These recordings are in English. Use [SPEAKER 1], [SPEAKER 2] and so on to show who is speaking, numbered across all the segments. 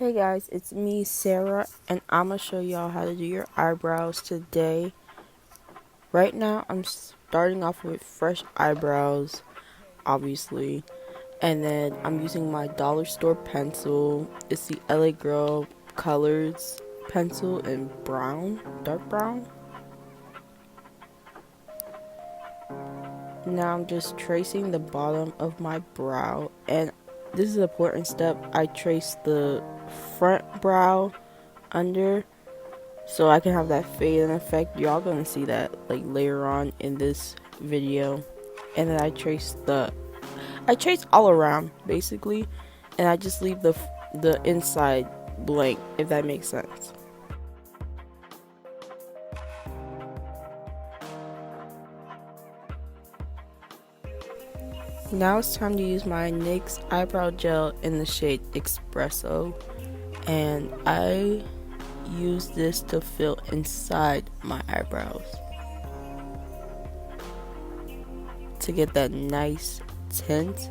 [SPEAKER 1] Hey guys, it's me, Sarah, and I'm gonna show y'all how to do your eyebrows today. Right now, I'm starting off with fresh eyebrows, obviously, and then I'm using my dollar store pencil. It's the LA Girl Colors pencil in brown, dark brown. Now I'm just tracing the bottom of my brow, and this is an important step. I trace the front brow under so I can have that fade in effect. Y'all gonna see that like later on in this video. And then I trace all around basically, and I just leave the inside blank, if that makes sense. Now it's time to use my NYX eyebrow gel in the shade Espresso, and I use this to fill inside my eyebrows to get that nice tint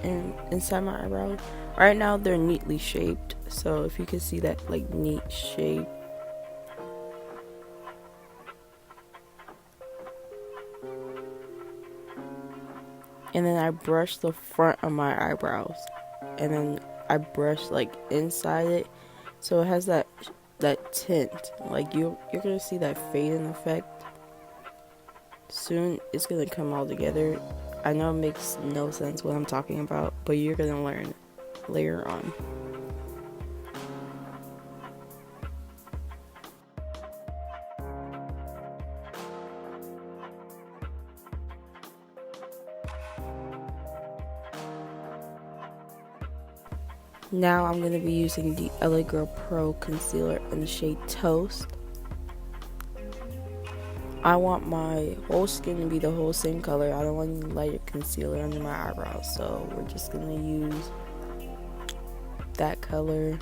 [SPEAKER 1] inside my eyebrows. Right now they're neatly shaped, so if you can see that like neat shape. And then I brush the front of my eyebrows, and then I brush like inside it, so it has that tint. Like you're gonna see that fading effect. Soon it's gonna come all together. I know it makes no sense what I'm talking about, but you're gonna learn later on. Now I'm going to be using the LA Girl Pro Concealer in the shade Toast. I want my whole skin to be the whole same color. I don't want any lighter concealer under my eyebrows, so we're just going to use that color.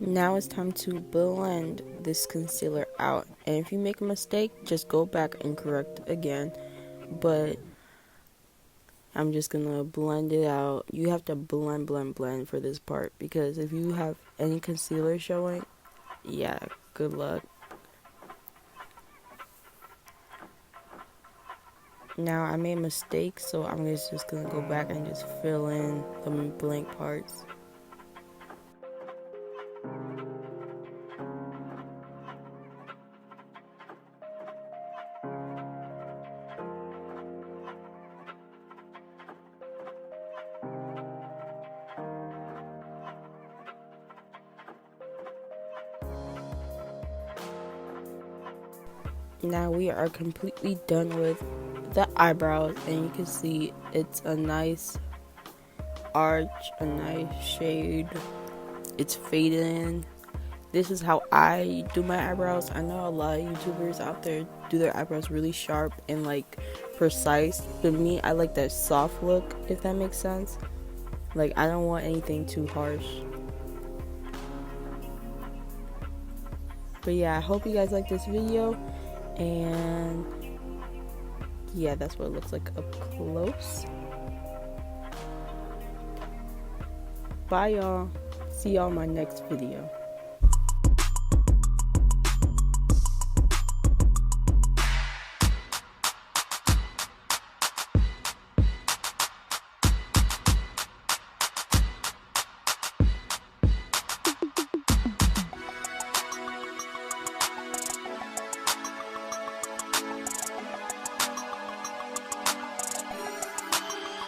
[SPEAKER 1] Now it's time to blend this concealer out, and if you make a mistake, just go back and correct again, but I'm just gonna blend it out. You have to blend for this part, because if you have any concealer showing, yeah, good luck. Now I made a mistake, so I'm just gonna go back and just fill in the blank parts. Now we are completely done with the eyebrows, and you can see it's a nice arch, a nice shade. It's faded in. This is how I do my eyebrows. I know a lot of YouTubers out there do their eyebrows really sharp and like precise, but me, I like that soft look, if that makes sense. Like, I don't want anything too harsh. But yeah, I hope you guys like this video. And yeah, that's what it looks like up close. Bye y'all. See y'all in my next video.